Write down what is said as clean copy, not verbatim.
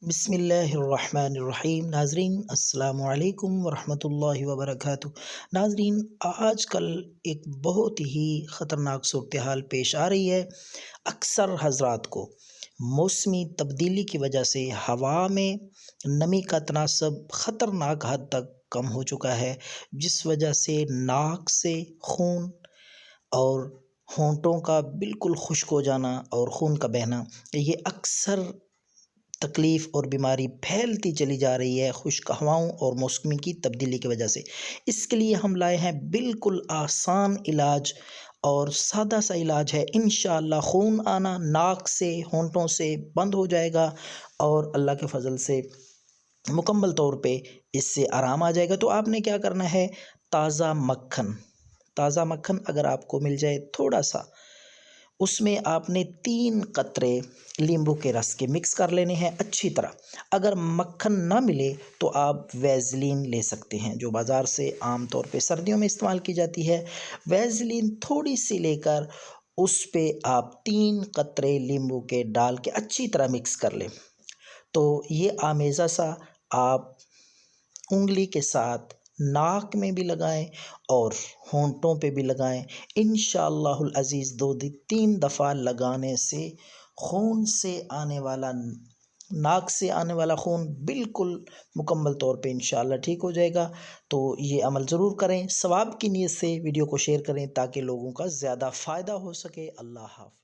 بسم اللہ الرحمن الرحیم۔ ناظرین السلام علیکم ورحمۃ اللہ وبرکاتہ۔ ناظرین، آج کل ایک بہت ہی خطرناک صورتحال پیش آ رہی ہے۔ اکثر حضرات کو موسمی تبدیلی کی وجہ سے ہوا میں نمی کا تناسب خطرناک حد تک کم ہو چکا ہے، جس وجہ سے ناک سے خون اور ہونٹوں کا بالکل خشک ہو جانا اور خون کا بہنا، یہ اکثر تکلیف اور بیماری پھیلتی چلی جا رہی ہے خشک ہواؤں اور موسمی کی تبدیلی کی وجہ سے۔ اس کے لیے ہم لائے ہیں بالکل آسان علاج اور سادہ سا علاج ہے۔ انشاءاللہ خون آنا ناک سے ہونٹوں سے بند ہو جائے گا اور اللہ کے فضل سے مکمل طور پہ اس سے آرام آ جائے گا۔ تو آپ نے کیا کرنا ہے، تازہ مکھن اگر آپ کو مل جائے تھوڑا سا، اس میں آپ نے 3 قطرے لیمبو کے رس کے مکس کر لینے ہیں اچھی طرح۔ اگر مکھن نہ ملے تو آپ ویزلین لے سکتے ہیں، جو بازار سے عام طور پہ سردیوں میں استعمال کی جاتی ہے۔ ویزلین تھوڑی سی لے کر اس پہ آپ 3 قطرے لیمبو کے ڈال کے اچھی طرح مکس کر لیں۔ تو یہ آمیزہ سا آپ انگلی کے ساتھ ناک میں بھی لگائیں اور ہونٹوں پہ بھی لگائیں۔ انشاءاللہ العزیز 2-3 دفعہ لگانے سے خون سے آنے والا، ناک سے آنے والا خون بالکل مکمل طور پہ انشاءاللہ ٹھیک ہو جائے گا۔ تو یہ عمل ضرور کریں، ثواب کی نیت سے ویڈیو کو شیئر کریں تاکہ لوگوں کا زیادہ فائدہ ہو سکے۔ اللہ حافظ۔